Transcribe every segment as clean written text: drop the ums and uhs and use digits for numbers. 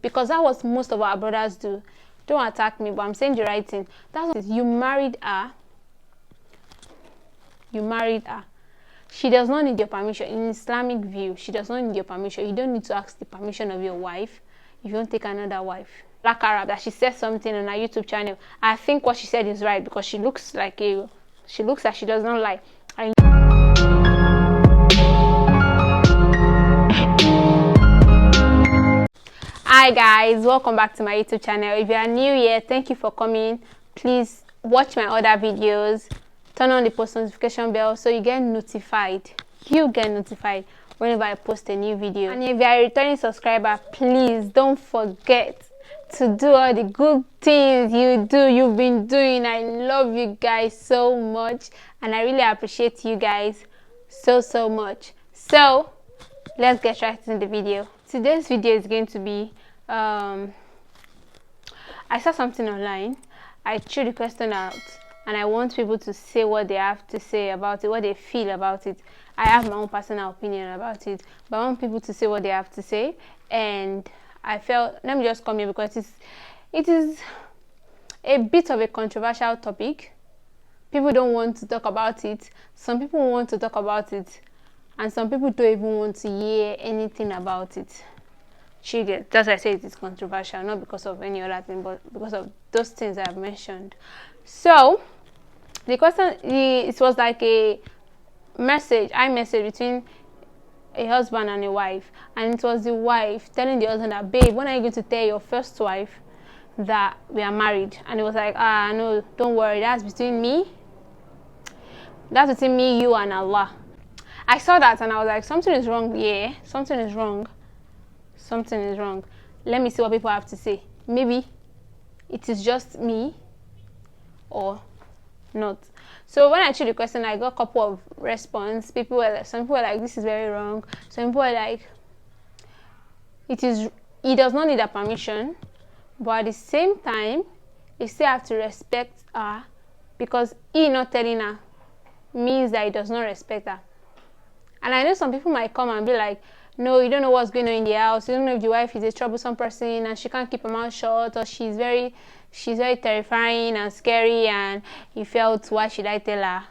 because that was most of our brothers do. Don't attack me, but I'm saying the right thing. That's what it is. You married her. You married her. She does not need your permission. In Islamic view, she does not need your permission. You don't need to ask the permission of your wife if you don't take another wife. Black Arab, that she said something on her YouTube channel. I think what she said is right, because she looks like she does not lie. Hi guys, welcome back to my YouTube channel. If you are new here, thank you for coming. Please watch my other videos, turn on the post notification bell so you get notified. Whenever I post a new video. And if you are a returning subscriber, please don't forget to do all the good things you've been doing. I love you guys so much, and I really appreciate you guys so much. So let's get right into the video. Today's video is going to be I saw something online. I threw the question out, and I want people to say what they have to say about it, what they feel about it. I have my own personal opinion about it, but I want people to say what they have to say. And I felt, let me just come here because it is a bit of a controversial topic. People don't want to talk about it. Some people want to talk about it, and some people don't even want to hear anything about it. That's why I say it is controversial, not because of any other thing, but because of those things I've mentioned. So the question, it was like a iMessage between a husband and a wife, and it was the wife telling the husband that, babe, when are you going to tell your first wife that we are married? And it was like, no, don't worry, that's between me, you and Allah. I saw that and I was like, something is wrong. Yeah, something is wrong. Let me see what people have to say. Maybe it is just me or not. So when I threw the question, I got a couple of response. Some people were like, this is very wrong. Some people were like, he does not need a permission, but at the same time, you still have to respect her, because he not telling her means that he does not respect her. And I know some people might come and be like, no, you don't know what's going on in the house. You don't know if the wife is a troublesome person and she can't keep her mouth shut, or she's very terrifying and scary, and you felt, why should I tell her?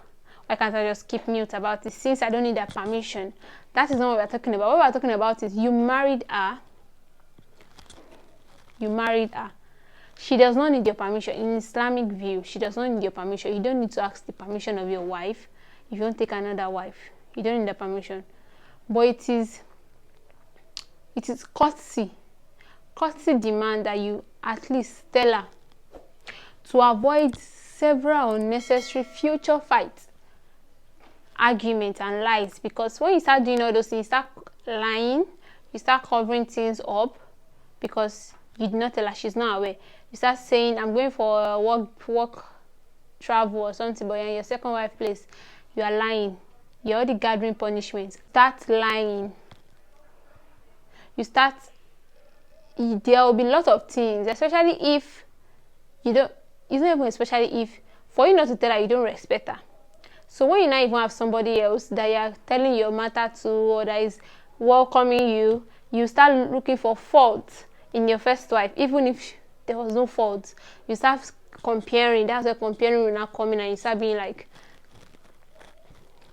Why can't I just keep mute about it since I don't need that permission? That is not what we're talking about. What we're talking about is you married her. She does not need your permission. In Islamic view, she does not need your permission. You don't need to ask the permission of your wife if you don't take another wife. You don't need the permission. But it is courtesy demand that you at least tell her, to avoid several unnecessary future fights, arguments, and lies. Because when you start doing all those things, you start lying, you start covering things up because you did not tell her, she's not aware. You start saying, I'm going for a work travel or something, but you're in your second wife place. You are lying. You're already gathering punishments. Start lying. There will be lots of things, especially if you don't, it's not even especially if, for you not to tell her, you don't respect her. So when you not even have somebody else that you're telling your matter to, or that is welcoming you, you start looking for faults in your first wife, even if there was no fault. You start comparing. That's why comparing will not come in, and you start being like,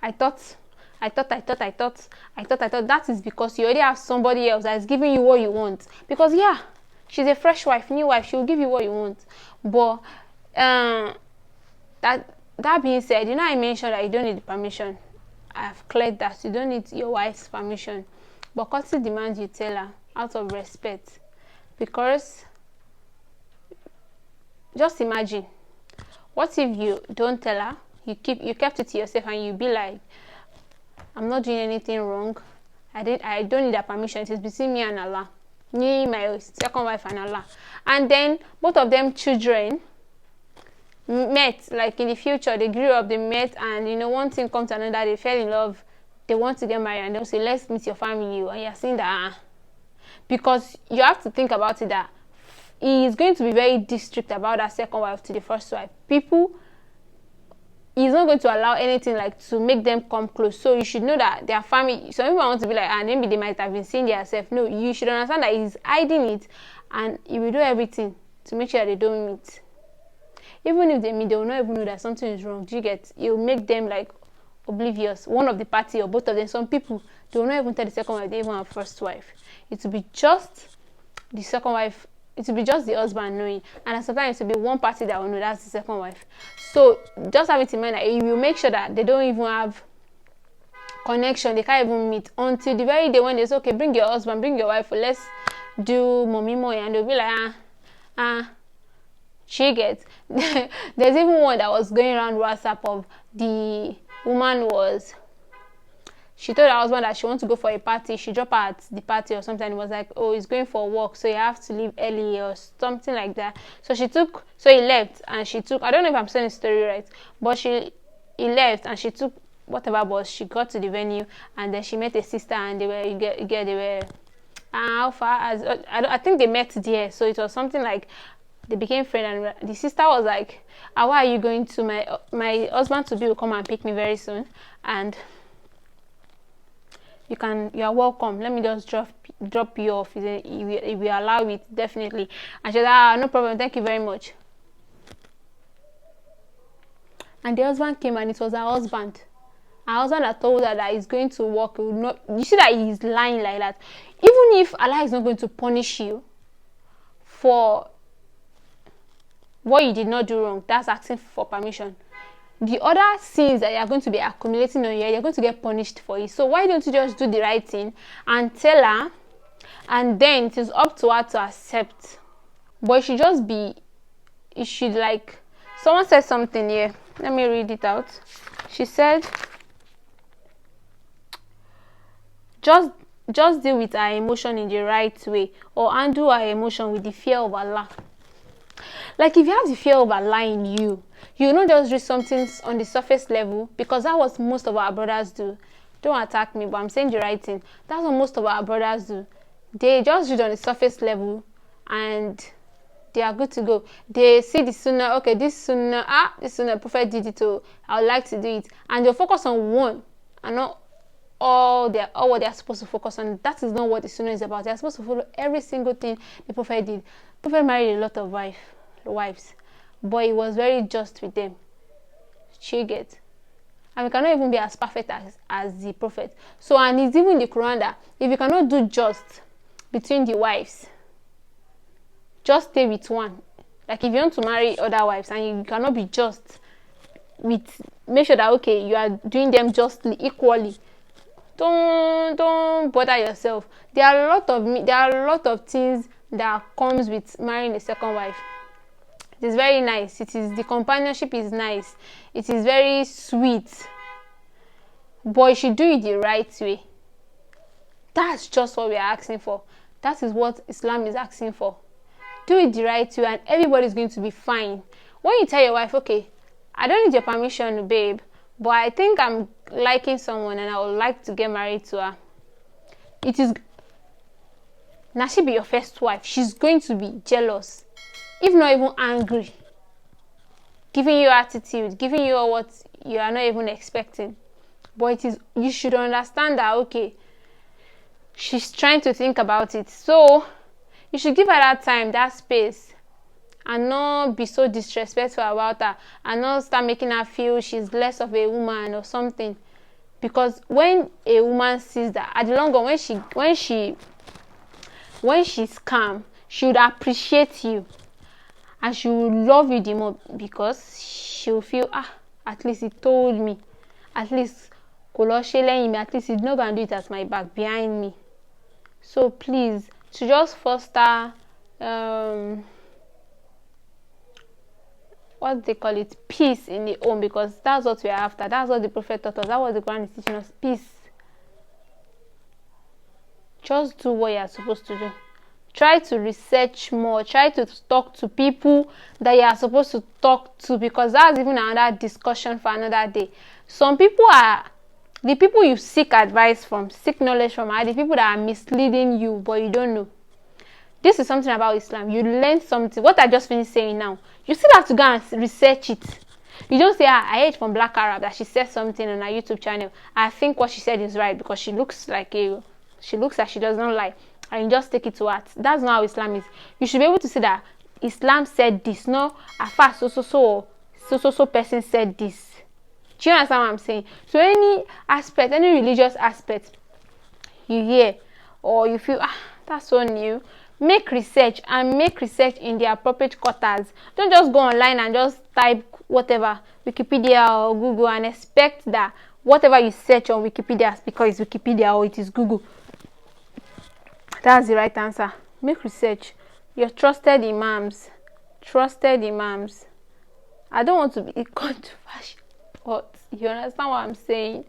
I thought. That is because you already have somebody else that is giving you what you want. Because yeah, she's a fresh wife, new wife, she will give you what you want. But that being said, you know, I mentioned that you don't need permission. I've cleared that you don't need your wife's permission. But courtesy demands you tell her out of respect. Because just imagine, what if you don't tell her, you kept it to yourself, and you be like, I'm not doing anything wrong. I don't need that permission. It is between me and Allah. Me, my second wife, and Allah. And then both of them children met, like in the future, they grew up, they met, and you know, one thing comes to another, they fell in love, they want to get married, and they'll say, let's meet your family. And you're saying that, because you have to think about it, that he is going to be very strict about that second wife to the first wife. He's not going to allow anything like to make them come close. So you should know that their family, some people want to be like, maybe they might have been seeing themselves. No, you should understand that he's hiding it and he will do everything to make sure that they don't meet. Even if they meet, they will not even know that something is wrong. Do you get? You'll make them like oblivious, one of the party or both of them. Some people, they will not even tell the second wife they even have first wife. It will be just the second wife, it will be just the husband knowing, and sometimes it will be one party that will know that's the second wife. So just have it in mind that you will make sure that they don't even have connection, they can't even meet until the very day when they say, okay, bring your husband, bring your wife, let's do mommy moy, and they'll be like, she gets. There's even one that was going around WhatsApp of the woman was, she told her husband that she wants to go for a party. She dropped her at the party or something. It was like, oh, he's going for work, so you have to leave early or something like that. So he left, and she took, I don't know if I'm saying the story right, but he left and she took whatever bus. She got to the venue, and then she met a sister, and they were how far as I think they met there. So it was something like they became friends, and the sister was like, why are you going to my husband to be will come and pick me very soon, and you are welcome, let me just drop you off if we allow it, definitely. And she said, no problem, thank you very much. And the husband came, and it was her husband that told her that he's going to work. You see that he's lying like that. Even if Allah is not going to punish you for what you did not do wrong, that's asking for permission. The other sins that you're going to be accumulating on you, you're going to get punished for it. So why don't you just do the right thing and tell her, and then it is up to her to accept. But it should like, someone said something here. Let me read it out. She said, just deal with our emotion in the right way, or undo our emotion with the fear of Allah. Like, if you have the fear of Allah in you, you will not just read something on the surface level, because that's what most of our brothers do. Don't attack me, but I'm saying the right thing. That's what most of our brothers do. They just read on the surface level, and they are good to go. They see the sunnah, okay, this sunnah, Prophet did it, so I would like to do it. And they'll focus on one, and not all what they are supposed to focus on. That is not what the sunnah is about. They are supposed to follow every single thing the Prophet did. The Prophet married a lot of wives, but he was very just with them. She get. And we cannot even be as perfect as the Prophet. So, and it's even in the Quran that if you cannot do just between the wives, just stay with one. Like, if you want to marry other wives and you cannot be just make sure that, okay, you are doing them justly, equally. Don't bother yourself. There are a lot of things that comes with marrying a second wife. It is very nice. The companionship is nice. It is very sweet. But you should do it the right way. That's just what we are asking for. That is what Islam is asking for. Do it the right way, and everybody's going to be fine. When you tell your wife, okay, I don't need your permission, babe, but I think I'm liking someone and I would like to get married to her. Now she be your first wife. She's going to be jealous, if not even angry, giving you attitude, giving you what you are not even expecting. But you should understand that, okay, she's trying to think about it. So you should give her that time, that space, and not be so disrespectful about her, and not start making her feel she's less of a woman or something. Because when a woman sees that, at the long run, when she's calm, she would appreciate you, and she will love you the more, because she will feel, at least he told me, at least at least he's not going to do it at my back, behind me. So please, to just foster what they call it, peace in the home, because that's what we are after. That's what the Prophet taught us. That was the Quran is teaching us, peace. Just do what you are supposed to do. Try to research more. Try to talk to people that you are supposed to talk to, because that's even another discussion for another day. Some people are the people you seek advice from, seek knowledge from, are the people that are misleading you, but you don't know. This is something about Islam. You learn something. What I just finished saying now, you still have to go and research it. You don't say, I heard from Black Arab that she said something on her YouTube channel. I think what she said is right, because she looks like she does not lie. and you just take it to heart. That's not how Islam is. You should be able to say that Islam said this. No, Afa so person said this. Do you understand what I'm saying? So any aspect, any religious aspect you hear or you feel that's so new, make research, and make research in the appropriate quarters. Don't just go online and just type whatever, Wikipedia or Google, and expect that whatever you search on Wikipedia is because it's Wikipedia or it is Google. That's the right answer. Make research. Your trusted imams. Trusted imams. I don't want to be controversial, but you understand what I'm saying?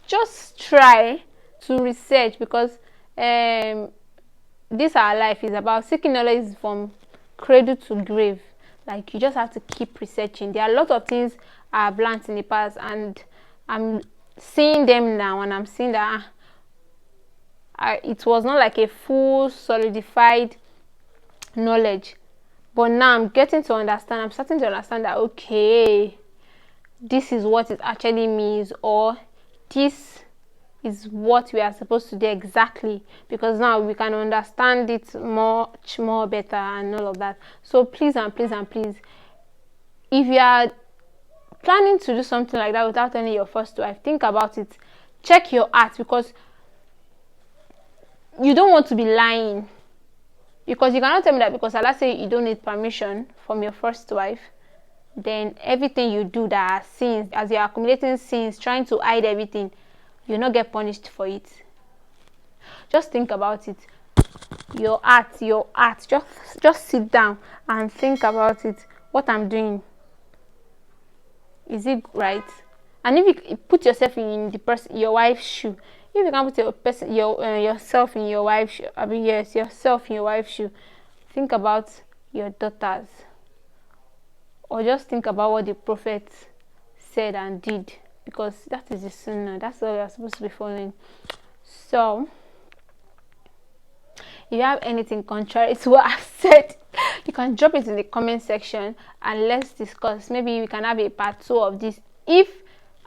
Just try to research, because this our life is about seeking knowledge from cradle to grave. Like, you just have to keep researching. There are a lot of things I've learned in the past, and I'm seeing them now, and I'm seeing that it was not like a full solidified knowledge, but now I'm getting to understand. I'm starting to understand that, okay, this is what it actually means, or this is what we are supposed to do exactly, because now we can understand it much more better and all of that. So please and please and please, if you are planning to do something like that without telling your first wife, think about it. Check your heart, because you don't want to be lying. Because you cannot tell me that because Allah say you don't need permission from your first wife, then everything you do that are sins, as you're accumulating sins, trying to hide everything, you'll not get punished for it. Just think about it. Your heart, just sit down and think about it. What I'm doing, is it right? And if you put yourself in your wife's shoe, if you can put yourself in your wife's shoe, yourself in your wife's shoe, think about your daughters, or just think about what the Prophet said and did, because that is the sunnah. That's what we are supposed to be following. So if you have anything contrary to what I've said, you can drop it in the comment section and let's discuss. Maybe we can have a part 2 of this. If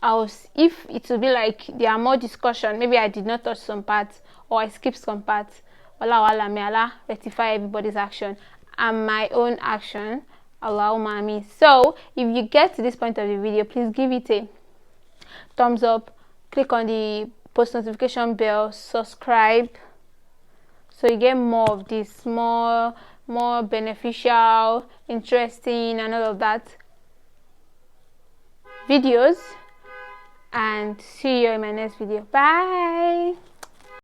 it will be like there are more discussion, maybe I did not touch some parts or I skipped some parts. Allah, may Allah rectify everybody's action and my own action. Allahumma ameen. So if you get to this point of the video, please give it a thumbs up, click on the post notification bell, subscribe, so you get more of this, more beneficial, interesting and all of that videos. And see you in my next video. Bye.